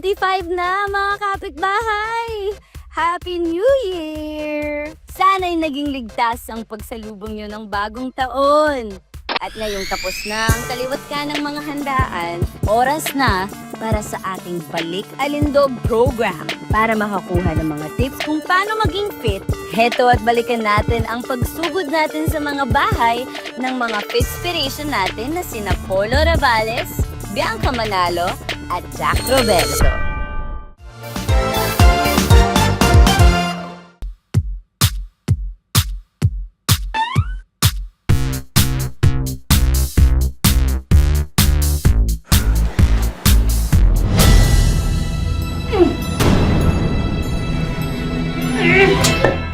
2025 na mga kapitbahay! Happy New Year! Sana'y naging ligtas ang pagsalubong nyo ng bagong taon. At ngayong tapos na ang kaliwat ka ng mga handaan, oras na para sa ating Balik Alindog program. Para makakuha ng mga tips kung paano maging fit, heto at balikan natin ang pagsugod natin sa mga bahay ng mga Fitspiration natin na sina Polo Ravales, Bianca Manalo, at Jack Roberto.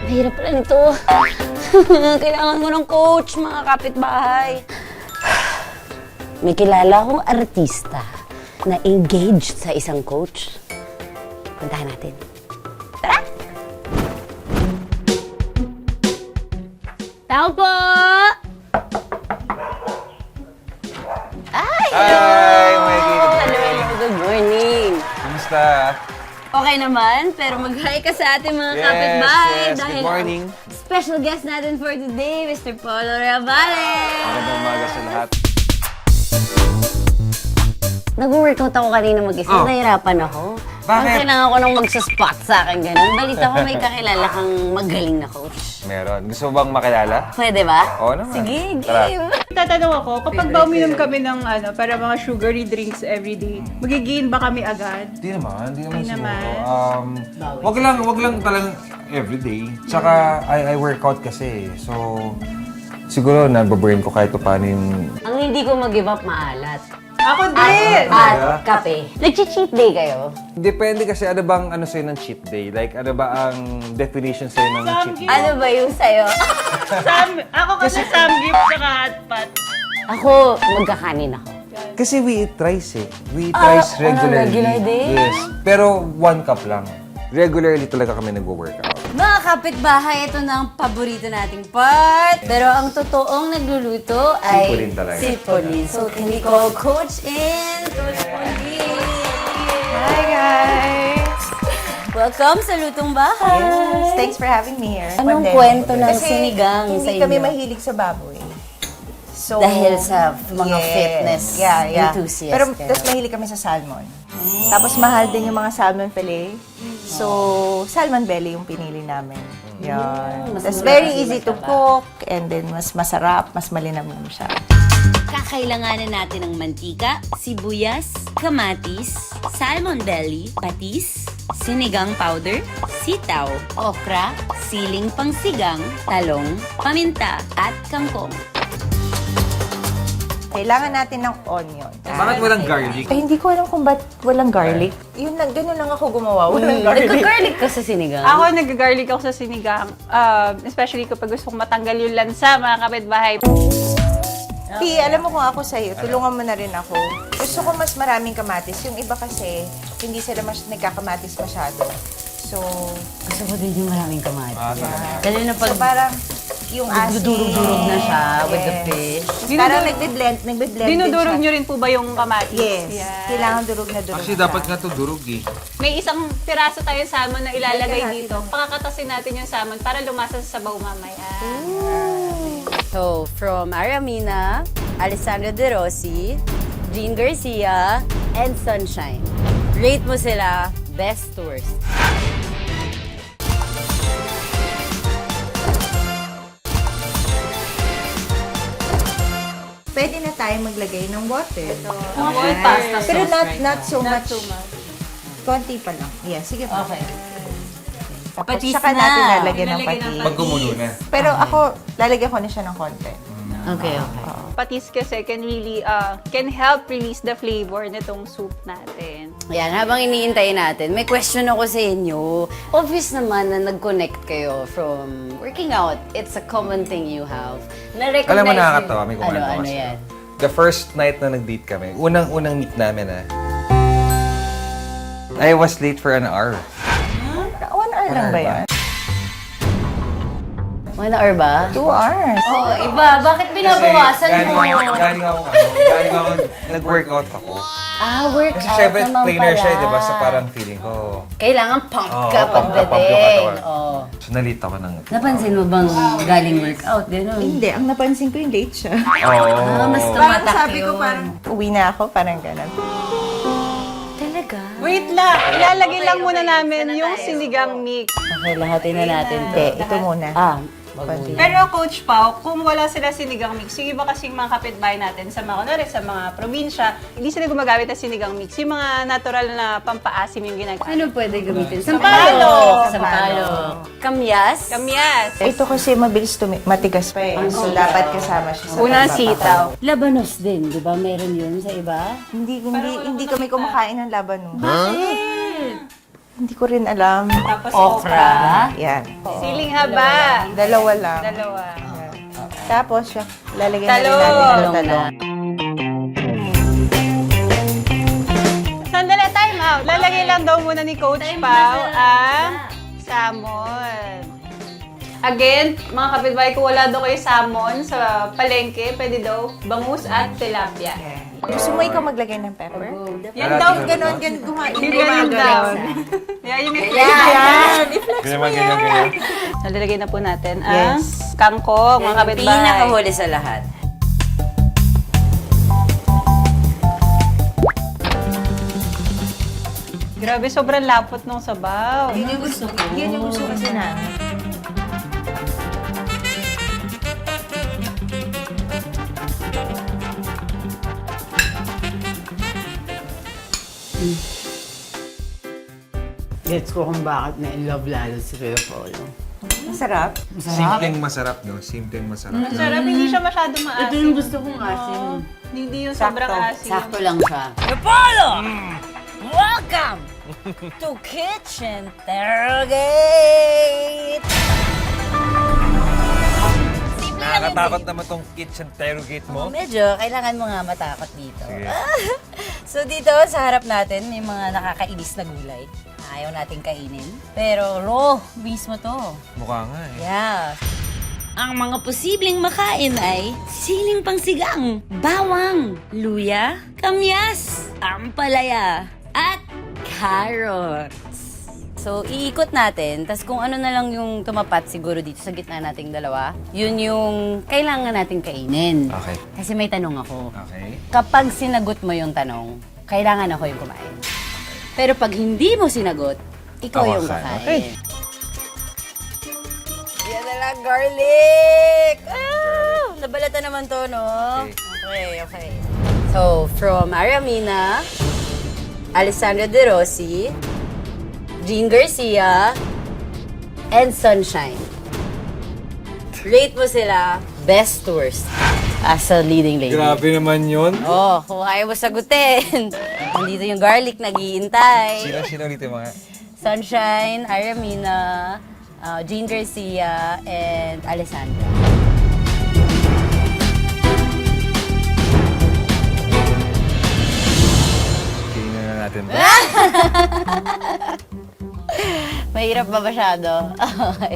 Mahirap lang ito. Kailangan mo ng coach, mga kapitbahay. May kilala akong artista na engaged sa isang coach. Puntahan natin. Tara! Tao po! Ay! Hi, Maggie. Hello, good morning. Kumusta? Okay naman, pero mag-hi ka sa ating mga kapitbahay. Yes, Dahil good morning. ang special guest natin for today, Mr. Polo Ravales. Magandang umaga sa lahat. Nag-workout ako kanina mag-isa. Oh. Nahirapan ako. Bakit? Ang kailangan ko nang magsaspot sa akin ganun. Balita ko may kakilala kang magaling na coach. Meron. Gusto mo bang makilala? Pwede ba? Oo naman. Sige, Tara. game. Tatanong ako, kapag ba uminom kami ng para mga sugary drinks everyday, magigain ba kami agad? Di naman Di siguro. naman. Wag lang talagang everyday. Tsaka I workout kasi. So, siguro nababurn ko kahit paano yung... Ang hindi ko mag-give up maalat. Ako din! At kape. Nag-cheat day kayo? Depende kasi ano bang ano sa'yo ng cheat day. Like, ano ba ang definition sa'yo ng cheat day? Ano ba yung sa'yo? Ako kasi samgyup tsaka hotpot. Ako, magkakanin ako. Kasi we eat rice eh. We eat rice regularly. regular din? Yes. Pero 1 cup lang. Regularly talaga kami nag-workout. Mga kapitbahay, ito na ang paborito nating part. Pero ang totoong nagluluto ay... Si Pauline talaga. Si Pauline. So, can we call Coach in? Coach Pauline! Hi guys! Welcome sa Lutong Bahay! Yes, thanks for having me here. Anong Pandemic. kwento ng Kasi sinigang sa hindi inyo? kami mahilig sa baboy. So, Dahil sa mga yes, fitness enthusiast Pero kayo. tapos mahilig kami sa salmon. Tapos mahal din yung mga salmon fillet. So, salmon belly yung pinili namin. Yan. mas It's mura very kasi easy to mataba. cook and then mas masarap, mas malinamnam siya. Kakailanganan natin ng mantika, sibuyas, kamatis, salmon belly, patis, sinigang powder, sitaw, okra, siling pangsigang, talong, paminta, at kangkong. Kailangan natin ng onion. Bakit walang garlic? Eh, hindi ko alam kung ba't walang garlic. Yun lang, ganun lang ako gumawa. Walang garlic. Nagka-garlic ka sa sinigang? Ako, nag-garlic ako sa sinigang. Especially kapag gusto kong matanggal yung lansa, mga kapitbahay. Pi, alam mo kung ako sa'yo, tulungan mo na rin ako. Gusto ko mas maraming kamatis. Yung iba kasi, hindi sila nagkakamatis masyado. So, Gusto ko din yung maraming kamatis. Talaga. Lalo na pag so parang yung asin. durog-durog na siya with the fish. Parang nagbe-blend din Dinudurog siya. nyo rin po ba yung kamatis? Yes. Yan. Kailangan durog na durog Actually, siya. dapat nga ito durog eh. May isang piraso tayong salmon na ilalagay Lagyan dito. Pakakatasin natin yung salmon para lumasa sa sabaw mamaya. So, from Aramina, Alessandro De Rossi, Jean Garcia, and Sunshine. Rate mo sila best to worst. Pwede na tayo maglagay ng water. Mga full pasta Pero sauce, not so Not much. too much. Konti pa lang. Yeah, sige pa. Okay. Tapos Patis saka na. natin lalagyan ng Nilalagyan ng patis. Pag kumulo na. Pero ako, lalagyan ko na siya ng konti. Okay, okay. Patis kasi can help release the flavor nitong soup natin. Ayan, habang iniintay natin, may question ako sa inyo. Obvious naman na nag-connect kayo from working out. It's a common thing you have. Na-recognize Alam mo, niyo- nakakatawa. May kumanta Ano kasi. yan? The first night na nag-date kami, unang meet namin I was late for an hour. 1 hour lang ba yan? 1 hour ba? 2 hours. Oo, iba. Bakit binabawasan mo? Galing ako, nag-workout ako. Workout Kasi syempre, naman trainer pala. siya, di ba? So parang feeling ko, Kailangan pump ka pump yung pagdating. katawan. Oo. So nalita ko ng... Napansin mo bang galing workout? Gano'n. Hindi, ang napansin ko yung late siya. Ah, mas Oo. Parang tumatak sabi ko yun. parang, uwi na ako, parang gano'n. Talaga? Wait lang, ilalagay Okay, lang muna okay. namin Sana yung tayo. sinigang mix. Okay, lahatin na natin. Hindi, ito muna. Konti. Pero Coach Pao, kung wala sila sinigang mix, yung iba kasing mga kapitbahay natin sa mga, kunwari, sa mga probinsya, hindi sila gumagamit ng sinigang mix. Yung mga natural na pampaasim yung ginagawa. Ano pwede gamitin? Sampalo! Sampalo. Kamyas? Kamyas. Ito kasi mabilis matigas pa eh. So, dapat kasama siya sa Unang pagpapakain. sitaw. Labanos din, di ba? Meron yun sa iba? Hindi kami kumakain ng laban. Hindi ko rin alam. Tapos Okra. Yan. Siling haba. Dalawa lang. Dalawa. Tapos, lalagyan na rin Talong. natin ng Talong talong. Sandali, time out. Lalagay lang daw muna ni Coach Time Pao na, ang salmon. Again, mga kapitbahay, kung wala daw kayo salmon sa palengke, pwede daw bangus at tilapia. Gusto mo ikaw maglagay ng pepper? Yan daw, Ganon, gumain. yung ganun daw. Yan yung Yan! Ganyan. Nalalagay na po natin Yes. ang kangkong, mga kapitbahay. Pinakahuli sa lahat. Grabe, sobrang lapot nung sabaw. Yun yung gusto ko. Yan yung gusto kasi namin. Gets ko kung bakit na-in-love lalo si Kuya Polo. Masarap. Simpleng masarap, no? Simpleng masarap. Ang sarap, hindi siya masyado Ito maasim. yung gusto kong asin. Hindi yung Sakto. sobrang asim. Sakto lang siya. Apollo! Welcome to Kitchen Terrogate! Simple lang Nakakatakot yun. naman tong kitchen interrogate mo. Medyo, kailangan mo nga matakot dito. Sige. So dito, sa harap natin, may mga nakakainis na gulay. Ayaw nating kainin. Pero raw mismo to. Mukha nga eh. Yeah. Ang mga posibleng makain ay siling pangsigang, bawang, luya, kamyas, ampalaya, at carrots. So, iikot natin, tas kung ano na lang yung tumapat siguro dito sa gitna nating dalawa, yun yung kailangan nating kainin. Okay. Kasi may tanong ako. Okay. Kapag sinagot mo yung tanong, kailangan ako yung kumain. Pero pag hindi mo sinagot, ikaw Ako yung kakain. kakain. Yan na lang, garlic! Ah! Nabalata naman to, no? Okay. So, from Aramina, Alessandra De Rossi, Jean Garcia, and Sunshine. Rate mo sila best to worst as a leading lady. Grabe naman yun. Oh, kung ayaw mo sagutin. Nandito yung garlic, nag-iintay. Sino ulit yung mga... Sunshine, Aramina, Jean Garcia, and Alessandra. Tingnan na natin to. Mahirap ba masyado? Okay.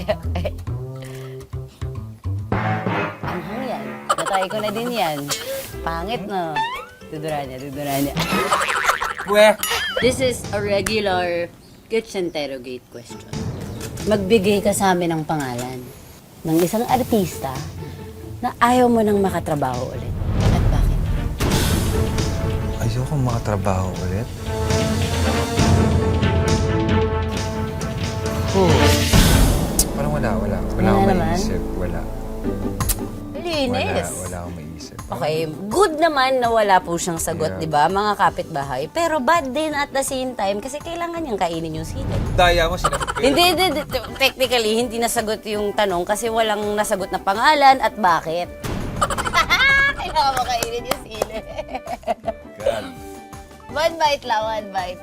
Ano yan? Natry ko na din yan. Pangit, no? Dudura niya. Pweh! This is a regular kitchen interrogate question. Magbigay ka sa amin ng pangalan ng isang artista na ayaw mo nang makatrabaho ulit. At bakit? Ayoko makatrabaho ulit. Parang wala akong naman? maiisip. Wala Linis. akong maiisip. Okay, good naman na wala po siyang sagot, Yeah. di ba, mga kapitbahay. Pero bad din at the same time kasi kailangan niyang kainin yung sili. Daya mo sinagot ko yun. Hindi, technically, hindi nasagot yung tanong kasi walang nasagot na pangalan at bakit. Kailangan mo kainin yung sili. God. One bite lang, one bite.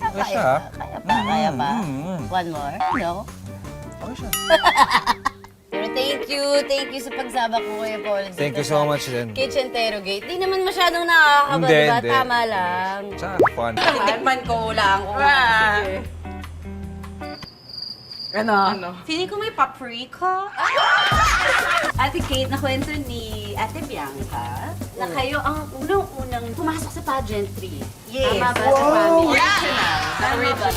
Okay siya, ah. Kaya pa. Mm. One more? No? Okay siya. Pero thank you sa pagsabak mo, Kuya Paul. Thank you so much din. Kitchen Interrogate. Di naman masyadong nakakaba, Hindi, diba? hindi. Tama lang. Tsaka fun. Titikman ko lang kung sige. Ano? Feeling ko may paprika. Ate Kate, nakwento ni Ate Bianca na kayo ang unang-unang pumasok sa pageantry. Yes. Tama ba sa family? Tama ba?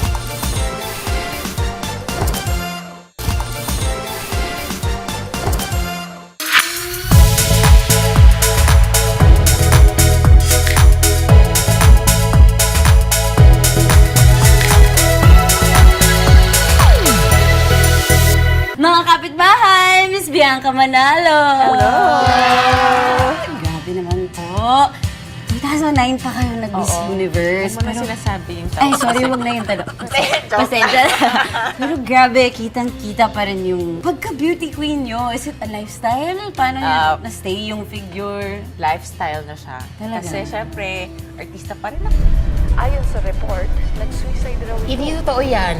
Mga kapitbahay, Miss Bianca Manalo! Hello! Grabe naman po. 2009 pa kayo nag-Miss Universe. Ano na sinasabi yung Ay, sorry, wag na yung tanong. Pasensya na. Pero grabe, kitang-kita pa rin yung pagka-beauty queen nyo. Is it a lifestyle? Paano nyo na-stay yung figure? Lifestyle na siya. Talaga? Kasi syempre, artista pa rin ako. Ayon sa report, nag-suicide raw ito. Hindi totoo yan.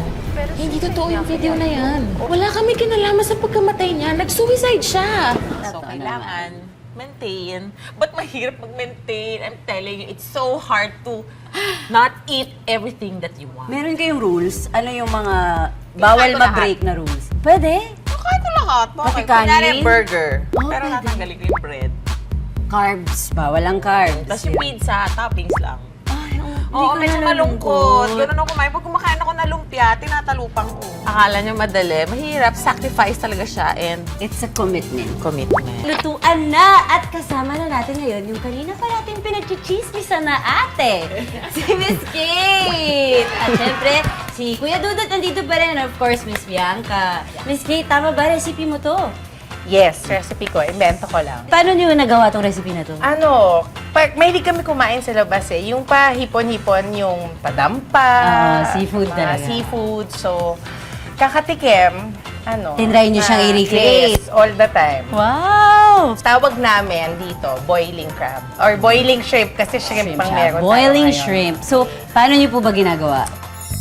Hindi totoo yung video na yan. Wala kami kinalaman sa pagkamatay niya. Nag-suicide siya. So, kailangan maintain. But mahirap mag-maintain. I'm telling you, it's so hard to not eat everything that you want. Meron kayong rules? Ano yung mga bawal Kahit ma-break na rules? Pwede. Kahit ko lahat. Pati Okay, kanin? kunyari burger. Oh, Pero pwede. natanggalin ko yung bread. Carbs. Bawal ang carbs. Tapos yung pizza, toppings lang. Hindi Oo, ka medyo nalulungkot. malungkot. Ganun ako kumain. Pag kumakain ako ng lumpia, tinatalupang ko. Akala nyo madali. Mahirap. Sacrifice talaga siya and It's a commitment. commitment. Lutuan na! At kasama na natin ngayon yung kanina pa natin pinagchichismisan na ate, si Miss Kate! At syempre, si Kuya Dudut nandito pa rin, and of course, Miss Bianca. Miss Kate, tama ba? Recipe mo to? Yes, recipe ko. Invento ko lang. Paano niyo nagawa tong recipe na to? Mahilig kami kumain sa labas eh. Yung pa hipon-hipon, yung padampa. Seafood mga talaga. seafood. So, kakatikim, Tinry niyo siyang i-recreate. Yes, all the time. Wow! Tawag namin dito, boiling crab. Or boiling shrimp, kasi shrimp pang meron tayo Boiling ngayon. shrimp. So, paano niyo po ba ginagawa?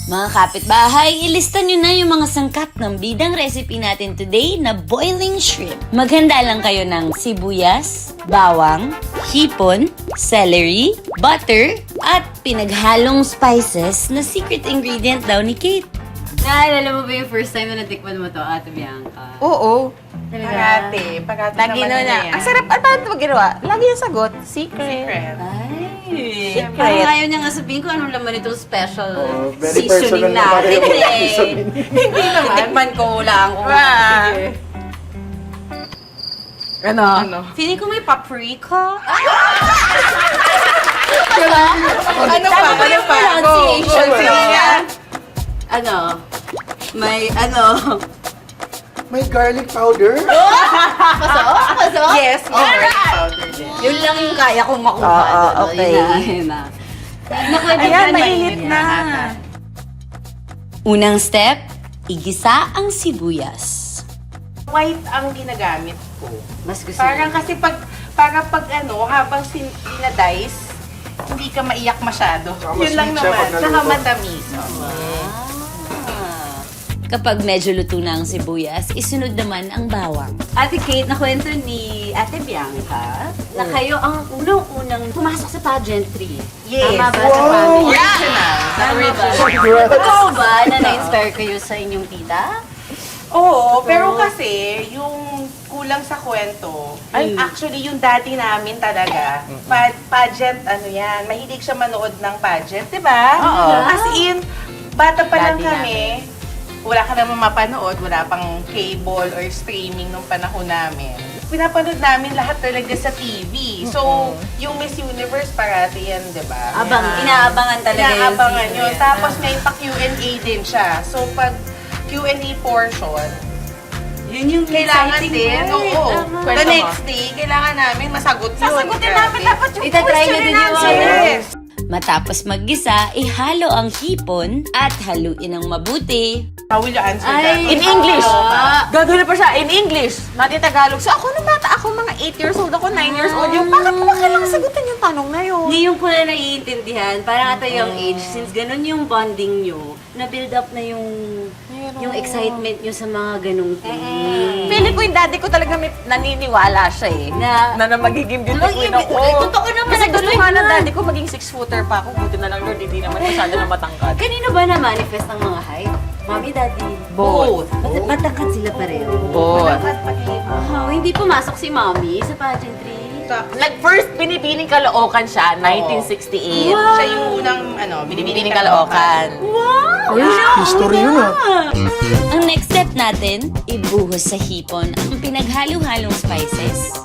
Mga kapitbahay, ilista nyo na yung mga sangkap ng bidang recipe natin today na boiling shrimp. Maghanda lang kayo ng sibuyas, bawang, hipon, celery, butter, at pinaghalong spices na secret ingredient daw ni Kate. Naalala mo ba yung first time na natikman mo to, Ate Bianca? Oo. Talaga? Pagkati Lagi naman na nila na. yan. Ang sarap. Ano paano ito ginawa? Lagi yung sagot. Secret. Ay, parang ayaw niya nga sabihin ko anong laman itong special very seasoning personal naman natin yung eh. seasoning. Hindi naman. Tikman ko lang. Wow. Ano? Feeling ko may paprika. Ano pa? Ano pa? Pronunciation Go. niya. Ano? May ano? May garlic powder? Pasok? Yes, garlic powder din. Yun lang yung kaya kong makuha. okay. Yun na. Nakwento Ayan, ka mainit na. Unang step, igisa ang sibuyas. White ang ginagamit ko. Mas gusto Parang kasi pag habang sinadice, hindi ka maiyak masyado. Yun lang sweet siya naman. pag Saka naluto. matamis. Kapag medyo luto na ang sibuyas, isunod naman ang bawang. Ate Kate, nakwento ni Ate Bianca na kayo ang unang-unang pumasok sa pageantry. Yes. Tama ba sa family? Tama ba? Totoo ba na na-inspire kayo sa inyong tita? Oo, pero kasi yung kulang sa kwento, actually yung daddy namin talaga, pageant mahilig siya manood ng pageant, di ba? Oo. As in, bata pa lang Daddy kami, wala ka naman mapanood, wala pang cable or streaming nung panahon namin. Pinapanood namin lahat talaga sa TV. So, yung Miss Universe parati yan, di ba? Inaabangan talaga yung Inaabangan season. yun. Tapos may pa-Q&A din siya. So, pag Q&A portion, Yun yung kailangan exciting din, part. oo. Tama. The next day, kailangan namin masagot yun. Sasagutin namin dapat yung Itatry question nyo din and yung answer. Yes. Matapos maggisa, ihalo ang hipon at haluin ng mabuti. How will you answer that? In English. Gagawin pa siya in English. Not in Tagalog. So ako nung bata, ako mga 8 years old, ako 9 years old. Yung bakit mo kailangan sagutin yung tanong na yun? Ngayon ko na naiintindihan, parang at a young age, since ganun yung bonding nyo, na-build up na yung excitement nyo sa mga ganung things. Feeling ko yung daddy ko talaga may naniniwala siya eh. Na, Na magiging beauty queen Magiging- ako. totoo naman, Kasi gusto natuloy nga ng na. daddy ko maging 6-footer pa ako. Buti na lang Lord, hindi naman masyado na matangkad. kanino ba na-manifest ang mga height? Mommy, daddy. Both. Matangkad sila pareho. Both. Oh, hindi pumasok si mommy sa pageantry. Nag-first binibining Caloocan siya, 1968. Siya yung unang, Binibining Caloocan. History yun Ang next step natin, ibuhos sa hipon ang pinaghalo-halong spices.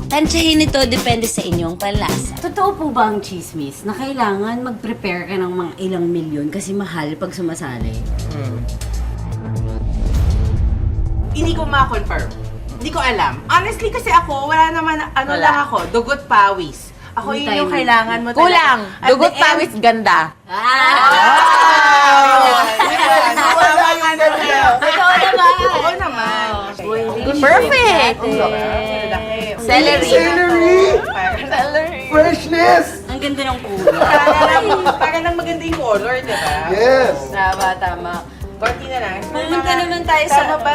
Tansyahin ito depende sa inyong panlasa. Totoo po ba ang chismis na kailangan mag-prepare ka ng mga ilang milyon kasi mahal pag sumasali? Hindi ko ma-confirm. Hindi ko alam. Honestly, kasi ako, wala naman, lang ako, dugot pawis. Ako Yung yun yung timing. kailangan mo talaga. Kulang. At Dugot the end- pawis ganda. Totoo naman! Oo naman. Perfect! Celery. Freshness! Ang ganda ng kulay. Para lang maganda yung color, di ba? Yes! Tama. Konti na lang. Pumunta naman tayo sa- Tama ba,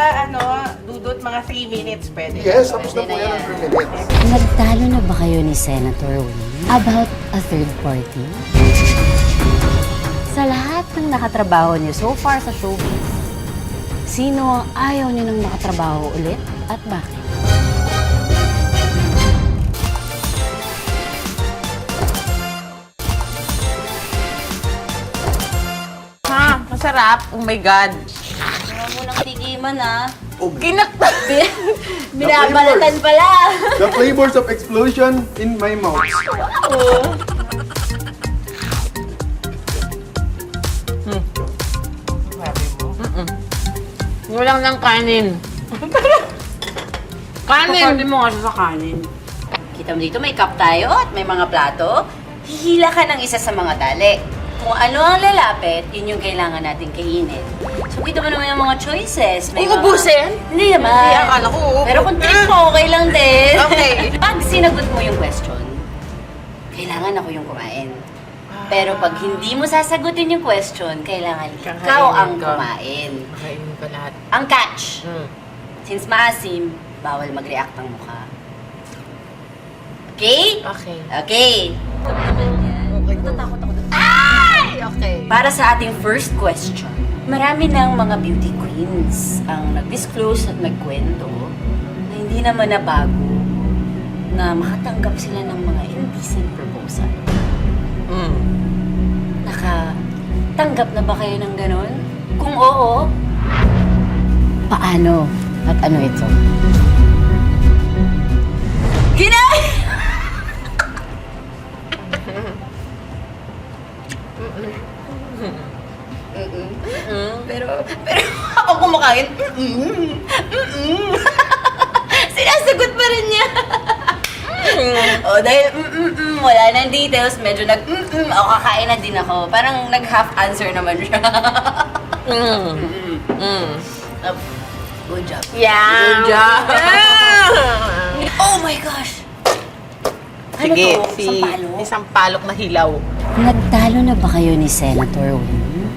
dudot mga 3 minutes pwede? Yes, tapos na po yan ang 3 minutes. Nagtalo na ba kayo ni Senator Win about a third party? Sa lahat ng nakatrabaho niyo so far sa showbiz, sino ang ayaw niyo nang makatrabaho ulit at bakit? Ha, masarap. Oh my God. Huwag mo nang tigiman ah. Kinakta. Binabalatan pala. The flavors of explosion in my mouth. Walang ng kanin. Kanin! mo nga siya sa kanin. Kita mo dito, may cup tayo at may mga plato. Hihila ka ng isa sa mga tali. Kung ano ang lalapit, yun yung kailangan natin kainin. So, kita mo naman yung mga choices. May mga- Uubusin? Hindi naman. Hindi, akala ko Pero kung trip mo, okay lang din. Okay. Pag sinagot mo yung question, kailangan ako yung kumain. Pero pag hindi mo sasagutin yung question, kailangan ikaw Kakainin ang ka. kumain. Kainin ko lahat. Ang catch, Mm. since maasim, bawal mag-react ang mukha. Okay? Okay. Okay. Natatakot ako doon. Ay! Okay. Para sa ating first question, marami ng mga beauty queens ang nag-disclose at nagkwento na hindi naman na bago na makatanggap sila ng mga indecent proposal. Mm. Nakatanggap na ba kayo ng ganon? Kung oo, paano? At ano ito? Pero ako kumakain, sinasagot pa rin niya. O dahil wala nang details, medyo o kakain na din ako. Parang nag-half answer naman siya. Good job. Yeah. Good job. Oh my gosh! Sige, Ano to? Sampalok? isang palok na hilaw. Nagtalo na ba kayo ni Senator Win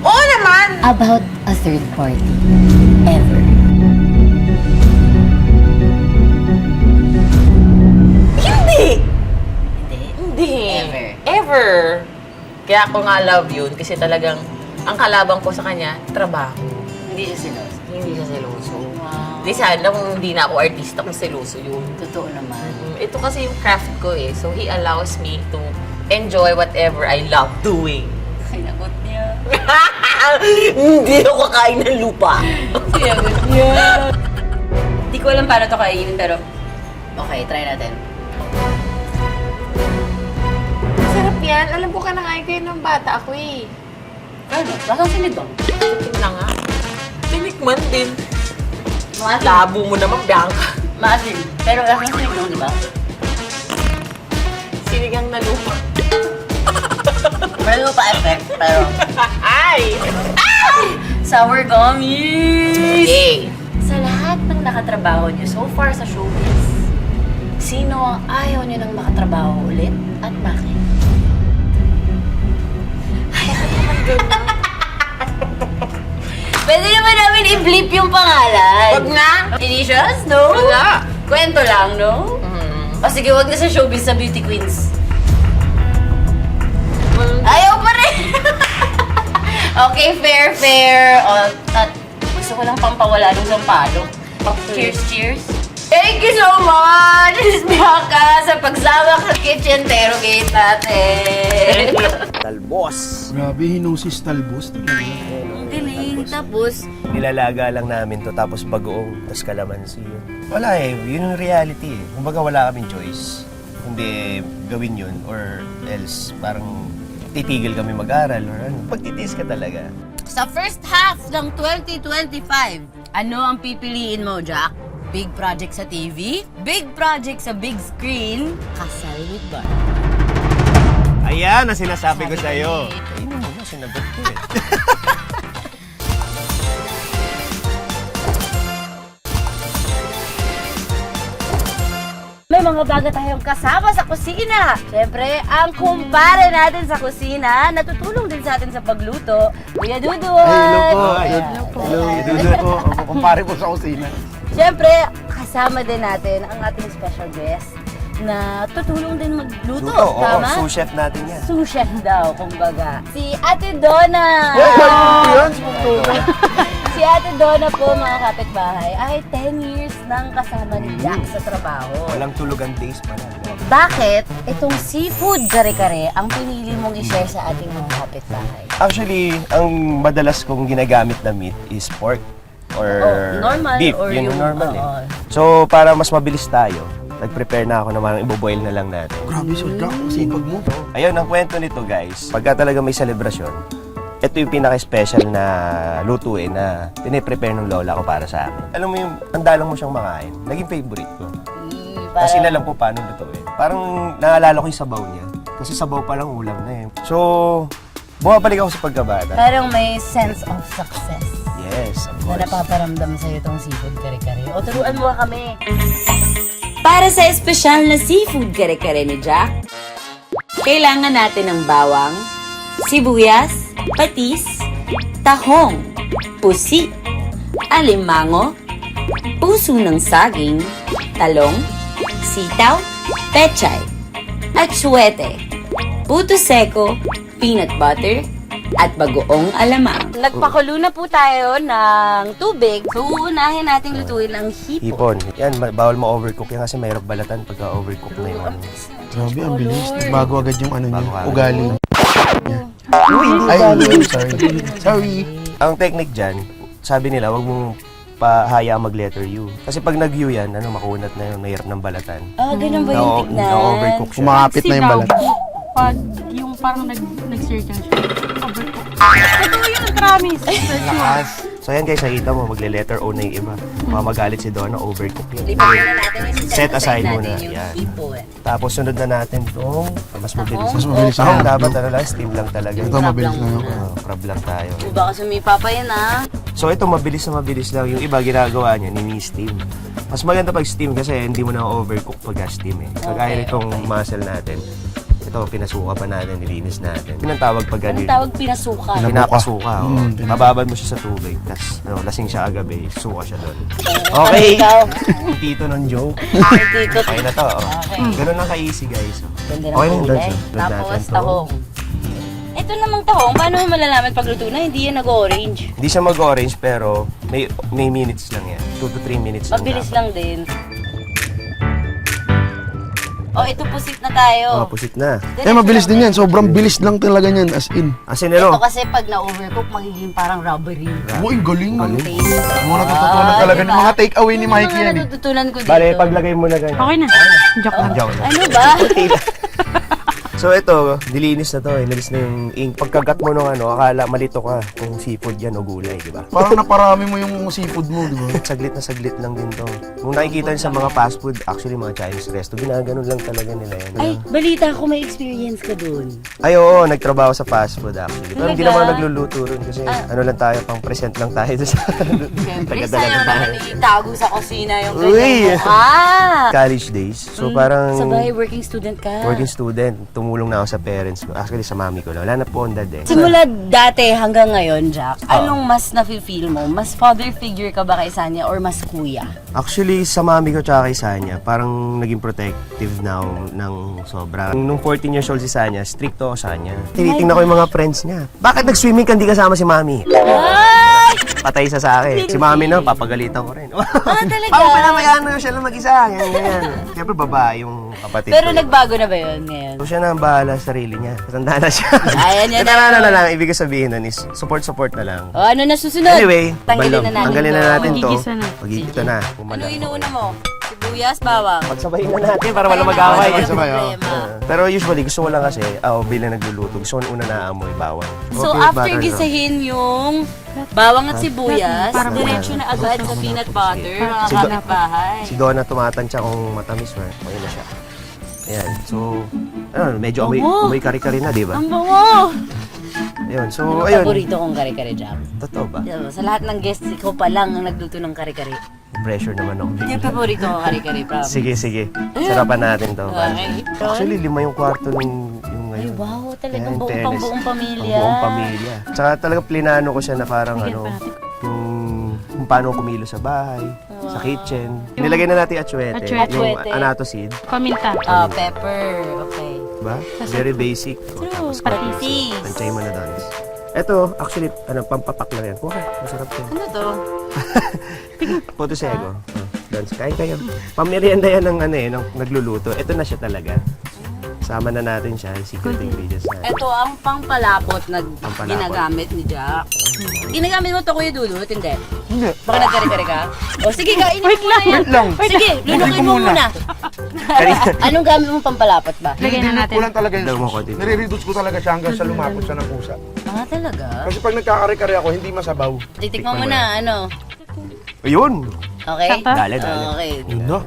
Oo naman! about a third party? Ever? Hindi! Hindi? Hindi. Ever. Ever. Kaya ako nga love yun kasi talagang ang kalabang ko sa kanya, trabaho. Hindi siya silos. Hindi siya seloso. Wow. Di sana kung hindi na ako artista kung seloso yun. Totoo naman. Ito kasi yung craft ko eh. So he allows me to enjoy whatever I love doing. Sinagot niya. Hindi ako kakain ng lupa. Sinagot niya. Hindi ko alam paano to kainin pero okay, try natin. Masarap yan. Alam ko kanakain ko yun ng bata ako eh. Ano? Lasang sinigang. Tikim na nga. Tinikman din. Maasim. Labo mo naman, Bianca. Maasim. Pero lasang sinigang, di ba? Sinigang na lupa. May lupa effect, pero Ay! sour gummies! Yay! Sa lahat ng nakatrabaho niyo so far sa showbiz, sino ang ayaw niyo nang makatrabaho ulit at bakit? Pwede naman namin i-bleep yung pangalan. Wag na! Initials, no? Wala. Kwento lang, no? O sige, wag na sa showbiz, sa beauty queens. Ayaw pa rin! Okay, fair. Gusto ko lang pampawala dun sa palo. Cheers. Thank you so much, Miss Bianca, sa pagsama sa Kitchen Terrogate natin. Talbos. Grabe, hinosis talbos. Ang galing. Tapos, Nilalaga lang namin to, tapos bagoong, tapos kalamansi yun. Wala yun yung reality eh. Kumbaga wala kaming choice. Kundi gawin yun, or else parang titigil kami mag-aral or ano. Pagtitiis ka talaga. sa first half ng 2025, ano ang pipiliin mo, Jack? Big project sa TV? Big project sa big screen? Kasal with Bar. Ayan ang sinasabi ko sa'yo. Ayun mo na, sinagot ko eh. May mga baga tayong kasama sa kusina. Siyempre, ang kumpare natin sa kusina, natutulong din sa atin sa pagluto. Kuya Dudoy! Hello po. Hello po. Kumpare po sa kusina. Siyempre, kasama din natin ang ating special guest na tutulong din magluto. Oo, Tama? sous chef natin yan. Sous chef daw, kumbaga. Si Ate Donna! Si Ate Donna po, mga kapitbahay, ay 10 years nang kasama ni Jack sa trabaho. Walang tulugan days pa lang. Bakit itong seafood kare-kare ang pinili mong i-share sa ating mga kapitbahay? Actually, ang madalas kong ginagamit na meat is pork or normal beef. or Yun yung yung- normal eh. oo. So, para mas mabilis tayo, nag-prepare na ako na parang iboboil na lang natin. Grabe, Jack. Ang sipag mo. Ayun, ang kwento nito guys, pagka talaga may selebrasyon, ito yung pinaka-special na lutuin na piniprepare ng lola ko para sa akin. Alam mo yung, andalang mo siyang makain, naging favorite ko. Kasi alam ko paano lutuin. Parang naalala ko yung sabaw niya. Kasi sabaw pa lang ulam na eh. So, bumabalik ako sa pagkabata. Parang may sense of success Yes, of na course. napaparamdam sa'yo itong seafood kare-kare. O, turuan mo kami. Para sa espesyal na seafood kare-kare ni Jack, kailangan natin ng bawang, sibuyas, patis, tahong, pusi, alimango, puso ng saging, talong, sitaw, pechay, atsuete, puto seko, peanut butter, at bagoong alamang. Nagpakulo na po tayo ng tubig. So, uunahin nating lutuin ang hipon. Hipon. Yan, bawal ma-overcook yan kasi mahirap balatan pagka overcook na yung ano. Grabe, ang bilis. Bago agad yung ano niya, Bago agad. ugali. Ay, sorry. Ang technique dyan, sabi nila, wag mong pahaya mag-letter U. Kasi pag nag-U yan, makunat na yun, mahirap ng balatan. Ah, ganun ba yung tignan? Na-overcook siya. Kumakapit na yung balat. Pag yung parang nag-circle siya. Totoo yun, promise. Lakas. So yan guys, nakita mo, magle-letter O na yung iba. Mamagalit si Donna, overcook yan. Lipat na natin yung Set aside muna, natin yung yan. hipon. Tapos sunod na natin itong mas mabilis. Mas mabilis Tahong na. dapat talaga, steam lang talaga. Ito, mabilis na yun. Crab lang tayo. O baka sumipa pa yan, ah. So ito, mabilis na mabilis lang. Yung iba ginagawa niya, nini-steam. Mas maganda pag steam kasi hindi mo na overcook pag steam eh. Kagaya nitong mussel natin. Ito, pinasuka pa natin, nilinis natin. Yun ang tawag pag Anong tawag pinasukan? pinapasuka. Oh. Bababad mo siya sa tubig, tapos lasing siya agabi, suka siya doon. Okay. Tito ng joke. Dito. Okay na to. Oh. Ganun lang ka-easy guys. Ganda ng Okay na kulay. doon siya. Doon Tapos natin to. tahong. Ito namang tahong, paano mo malalaman pag luto na hindi yan nag-orange? Hindi siya mag-orange pero may minutes lang yan. 2 to 3 minutes lang. Mabilis dapat. lang din. Oh, ito pusit na tayo. Oh, pusit na. Eh, mabilis din yan. Sobrang bilis lang talaga yan, as in. Kasi Ito kasi pag na-overcook, magiging parang rubbery. Uy, galing. Ang Galing. taste. Mga natutunan talaga ng mga take-away ni Yung Mikey mga yan eh. natutunan ko dito. Bale, paglagay mo na ganyan. Okay na. Joke lang. Joke lang. Ano ba? So ito, nilinis na to, inalis na yung ink. Pagkagat mo nung akala malito ka kung seafood yan o gulay, di ba? Parang naparami mo yung seafood mo, di ba? Saglit na saglit lang din to. Kung nakikita niyo sa mga fast food, actually mga Chinese resto, ginaganon lang talaga nila yan. Ay, balita ko may experience ka dun. Ay, oo, nagtrabaho sa fast food actually. Pero hindi Talaga? naman nagluluto rin kasi ano lang tayo, pang present lang tayo sa Siyempre, tagadala sa'yo ng bahay. naman itago sa kusina yung Uy! ganyang mukha. College days. So parang Sabay, working student ka. working student, tumulong tumulong na ako sa parents ko. Actually, sa mami ko lang. Wala na po ang dad eh. Simula dati hanggang ngayon, Jack, anong mas nafe-feel mo? Mas father figure ka ba kay Sanya or mas kuya? Actually, sa mami ko tsaka kay Sanya, parang naging protective na ako ng sobra. Nung 14 years old si Sanya, stricto ako sa kanya. Tinitingnan ko yung mga friends niya. Bakit nag-swimming ka, hindi kasama si mami? Patay sa akin. Si mami na, papagalitan ko rin. Talaga? Pao, pinamayaan mo siya lang mag-isa. Ganyan. Siyempre, babae yung kapatid Pero ko. nagbago na ba yun ngayon? So, siya na ang bahala sa sarili niya. Matanda na siya. Ayan yan Kaya na lang, ibig sabihin nun is support na lang. O, ano na susunod? Anyway, tanggalin na natin tanggalin na to. natin to. Magigisa na. Magigisa na. Ano inuuna mo? Sibuyas, bawang? Pagsabayin na natin para wala mag-away. Pagsabay, Pero usually, gusto ko lang kasi, bilang nagluluto, gusto ko una naamoy bawang. So, Peanut after butter, no? gisahin yung bawang at sibuyas, diretso na agad sa peanut butter, mga Si Do- kapitbahay. Si Donna tumatansya kung matamis, ayun na siya. Ayan, so, medyo amoy kari-kari na, di ba? Ang bango! Ayun, so, ayun. Paborito kong kare-kare, Jack. Totoo ba? Sa lahat ng guests, ikaw pa lang ang nagluto ng kare-kare. Pressure naman ako. Yung paborito ko kare-kare, promise. Sige. Sarapan natin to. Okay. Actually, 5 yung kwarto yung Ay, ngayon. wow, talagang Ayan, buong tennis. pang-buong pamilya. Pang buong pamilya. Tsaka talaga plinano ko siya na parang yung kung paano kumilo sa bahay, sa kitchen. Nilagay na natin atsuete, yung Atsuete. anato seed. Paminta. Pepper, okay. Diba? Very basic. O, tapos Patis. tansay mo na doon. Ito, actually, pampapak lang yan. Okay, masarap yan. Ano to? Puto sego. Dance, kain kayo. Pamerienda yan ng ng nagluluto. Ito na siya talaga. Sama na natin siya, yung secret ingredients na. Ito ang pangpalapot na Pampalapot. ginagamit ni Jack. Ginagamit mo to, Kuya Dudut, hindi? Hindi. Baka nagkare-kare ka? O sige, kainin mo muna yan. Wait lang. Sige, lulukin mo muna. Anong gamit mo pampalapot ba? Lagyan na natin. Kulang talaga yun. Daw mo konti. Nire-reduce ko talaga siya hanggang sa lumapot siya ng pusa. Ah, talaga? Kasi pag nagkakare-kare ako, hindi masabaw. Titikman mo na, ano? Ayun! Okay? Dale. Okay. Yun na.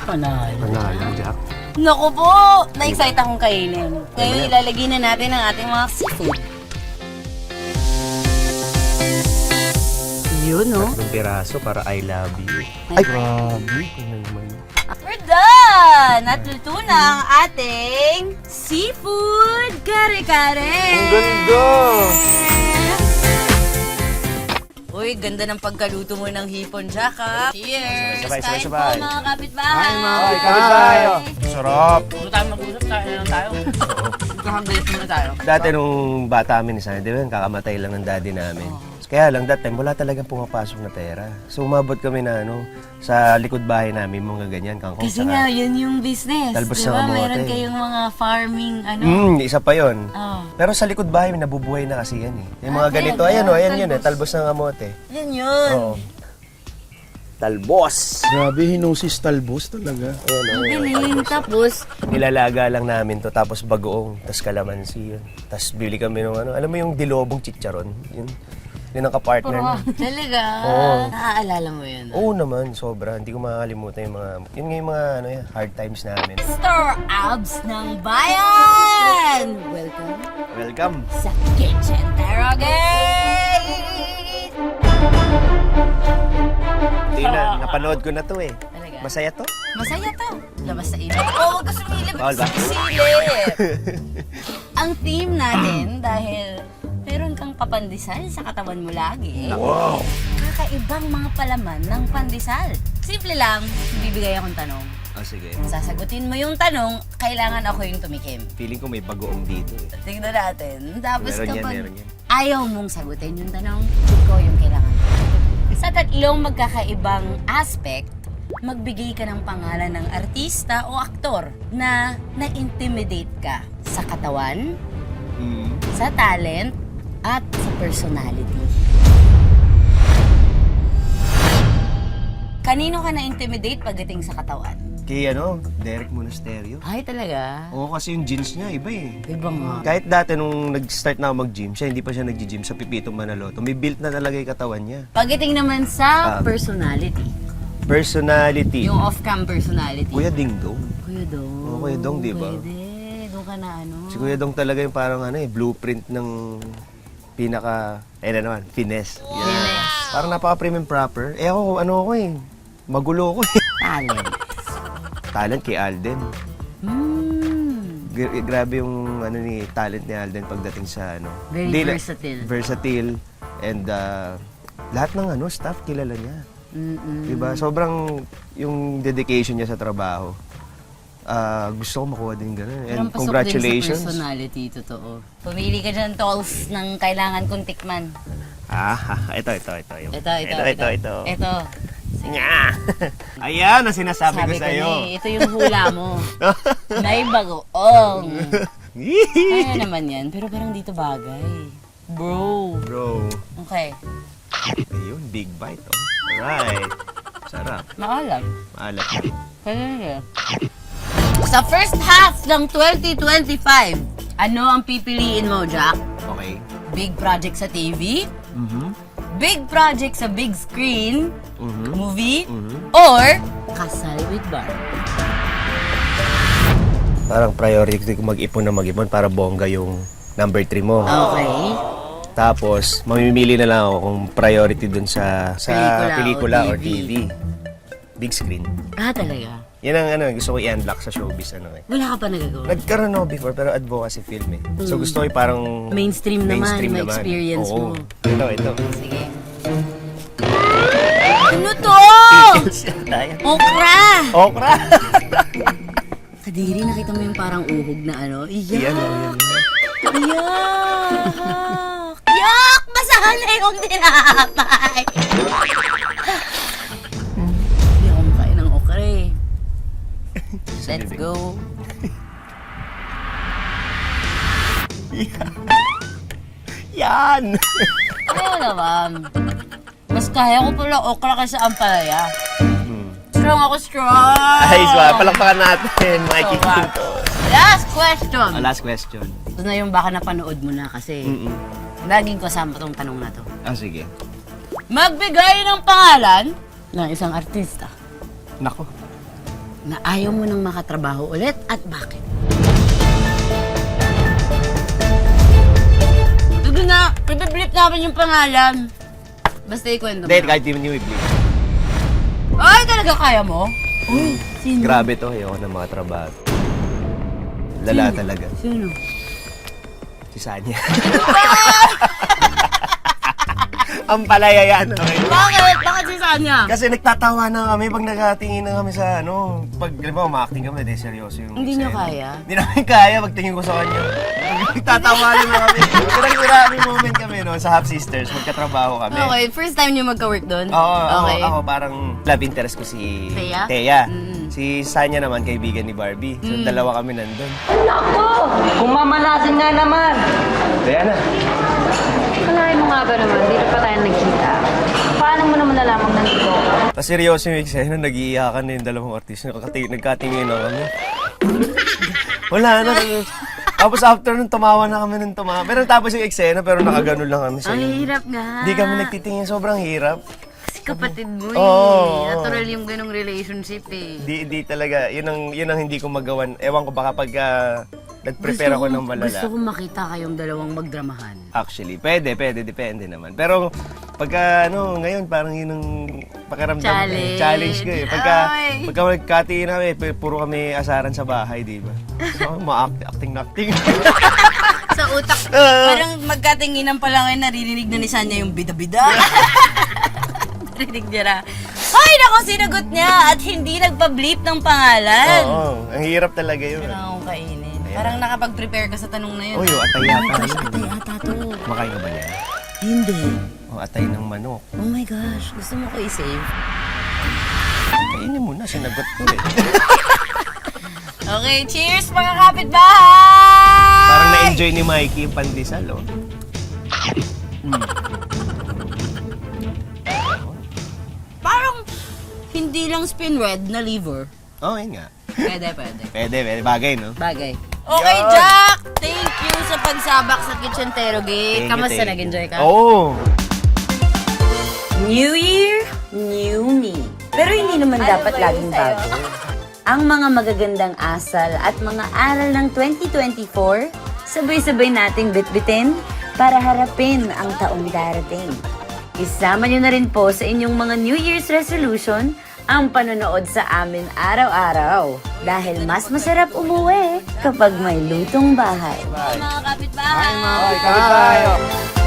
Panalo. Panalo, Jack. Naku po! Na-excite akong kainin. Ngayon, ilalagay na natin ang ating mga seafood. Yun, no? Tatlong piraso para I love you. Ay, grabe. Ano naman. We're done! At luto na ang ating seafood kare-kare! Ang ganda! Uy, ganda ng pagkaluto mo ng hipon, Jack, ha? Cheers! Sabay, Kain sabay. po, mga kapitbahay! Ay, mga kapitbahay. Sarap. Kung tayo mag-usap, tayo na lang tayo. Kakagayat muna tayo. Dati nung bata kami ni Sana, di ba, kakamatay lang ng daddy namin. Kaya lang, that time, wala talagang pumapasok na pera. So, umabot kami na, sa likod bahay namin, mga ganyan, kangkong. Kasi nga, yun yung business. Talbos Diba? ng kamote. Mayroon kayong mga farming, ano? Isa pa yon. Oh. Pero sa likod bahay, nabubuhay na kasi yan eh. Yung mga ganito, talaga? ayan yun eh, talbos ng kamote. Yan yun. Oo. Talbos! Grabe, hinosis talbos talaga. Ang galing. Tapos, Nilalaga lang namin to, tapos bagoong, tapos kalamansi yun. Tapos bili kami ng alam mo yung dilobong chicharon? Yun ang kapartner mo. talaga. Oo. Naaalala mo yun. Oo naman, sobra. Hindi ko makakalimutan yung mga hard times namin. Store Abs ng Bayan! Welcome Welcome! sa Kitchen Terrogate! Napanood ko na to eh. Talaga? Masaya to? Masaya to. Labas sa ilip. Oo, wag ka sumilip. Bawal ba? Silip. Ang theme natin, dahil meron kang papandisal sa katawan mo lagi. Wow! Kakaibang mga palaman ng pandesal. Simple lang, bibigay akong tanong. Sige. Sasagutin mo yung tanong, kailangan ako yung tumikim. Feeling ko may bagoong dito eh. Tingnan natin. Tapos Meron yan, kapag meron yan. ayaw mong sagutin yung tanong, ikaw yung kailangan. Sa tatlong magkakaibang aspect, magbigay ka ng pangalan ng artista o aktor na na-intimidate ka sa katawan, sa talent, at sa personality. Kanino ka na-intimidate pagdating sa katawan? Kay Derek Monasterio. Ay, talaga? Oo, kasi yung jeans niya, iba eh. Iba nga. Kahit dati nung nag-start na ako mag-gym, siya hindi pa siya nag-gym sa Pipito Manaloto. May built na talaga yung katawan niya. Pagdating naman sa personality, Personality. yung off-cam personality. Kuya Ding Dong. Kuya Dong. Oo, Kuya Dong, di ba? Pwede. Doon ka na Si Kuya Dong talaga yung parang blueprint ng pinaka, finesse. Yan. Finesse. Parang napaka-prim and proper. Ako, magulo ko eh. Talent. talent kay Alden. Grabe yung talent ni Alden pagdating sa Very Hindi versatile. Versatile and lahat ng staff kilala niya. Diba? Sobrang yung dedication niya sa trabaho. Gusto ko makuha din ganun. And Parang pasok congratulations. din sa personality, totoo. Pumili ka dyan, tolls, ng kailangan kong tikman. Ito. Ito. Nya! Ayan ang sinasabi ko Sabi ko sa'yo. ito yung hula mo. May bagoong. Kaya naman yan, pero parang dito bagay. Bro. Bro. Okay. Ayun, big bite. Alright. Sarap. Maalam. Maalat. Kaya sa first half ng 2025, ano ang pipiliin mo, Jack? Okay. Big project sa TV? Big project sa big screen? Movie? Or kasal with Barbie? Parang priority ko mag-ipon para bongga yung number 3 mo. Okay. Tapos, mamimili na lang ako kung priority dun sa pelikula or TV. Big screen. Talaga? Yan ang gusto ko i-unlock sa showbiz. Wala ka pa nagagawa? Nagkaroon ako before, pero advocacy film So gusto ko parang... Mainstream naman, may experience Oo. mo. Ito. Sige. Ano to? Okra! Okra! Kadiri, nakita mo yung parang uhog na Iyak! Yan. Iyak! Yak! Basahan na yung tinapay! Hindi ako makain ng okra eh. Let's go. Yan! Ayaw naman. Mas kaya ko pala okra kaysa ampalaya. Strong ako, strong! Ay, palakpakan natin, Mikey Quinto. Last question. Last question. Ito na yung baka napanood mo na kasi laging kasama tong tanong na to. Sige. Magbigay ng pangalan ng isang artista Nako. na ayaw mo nang makatrabaho ulit at bakit? Sige na, pipiblip namin yung pangalan. Basta ikwento mo. Hindi, na. kahit di mo niyo i-blip. Ay, talaga kaya mo? Uy, sino? Grabe to, ayoko ng mga trabaho. Lala talaga. Sino? Si Sanya. Ang palaya yan. Okay? Bakit? Bakit si Sanya? Kasi nagtatawa na kami pag nakatingin na kami sa pag ma-acting kami, di seryoso yung Hindi niyo eksena. kaya? Hindi namin kaya pagtingin ko sa kanya. Nagtatawa na kami. Maraming moment kami sa Half Sisters, magkatrabaho kami. Okay, first time niyo magka-work doon? Oo, Okay. ako parang love interest ko si Thea? Si Sanya naman, kaibigan ni Barbie. So, dalawa kami nandun. Kung mamalasin nga naman! Thea na. Kalahin mo nga ba naman, dito pa tayo nagkita. Paano mo naman nalamang nandito ka? Tapos seryoso yung eksena, nag-iiyakan na yung dalawang artist. Nagkatingin na kami. Wala na. Tapos after nun, tumawa na kami ng tumawa. Pero tapos yung eksena, pero nakaganon lang kami sa Ang hirap nga. Hindi kami nagtitingin, sobrang hirap. Kasi kapatid mo Oo. Natural yung ganong relationship eh. Di talaga, yun ang hindi ko magawan. Ewan ko baka pag nag-prepare ako ng malala. Gusto kong makita kayong dalawang magdramahan. Actually, pwede, depende naman. Pero pagka ngayon parang yun ang pakiramdam challenge ko eh. Pagka nagkatiin kami, puro kami asaran sa bahay, di ba? So, acting. Sa utak, parang magkatinginan pa lang ngayon, naririnig na ni Sanya yung bida-bida. Narinig niya na, ay, naku, sinagot niya at hindi nagpa-bleep ng pangalan. Oo, ang hirap talaga yun. Kailangan akong kainin. Parang nakapag-prepare ka sa tanong na yun. Uy, atay yata Gosh, yun. atay ata to. Kumakain ka ba niya? Hindi. Atay ng manok. Oh my gosh, gusto mo ko i-save? Kainin mo na, sinagot ko eh. Okay, cheers mga kapitbahay! Parang na-enjoy ni Mikey yung pandesal, oh. Parang hindi lang spin red na liver. Oh, yun nga. Pwede. Pwede. Bagay, no? Bagay. Okay, Jack! Thank you sa pagsabak sa Kitchentero Gate. Kamusta Thank you. nag-enjoy ka? Oo. New Year, new me. Pero hindi naman dapat laging bago. Ang mga magagandang asal at mga aral ng 2024, sabay-sabay nating bitbitin para harapin ang taong darating. Isama nyo na rin po sa inyong mga New Year's resolution ang panonood sa amin araw-araw. Dahil mas masarap umuwi kapag may lutong bahay. Mga kapitbahay! Kapit tayo.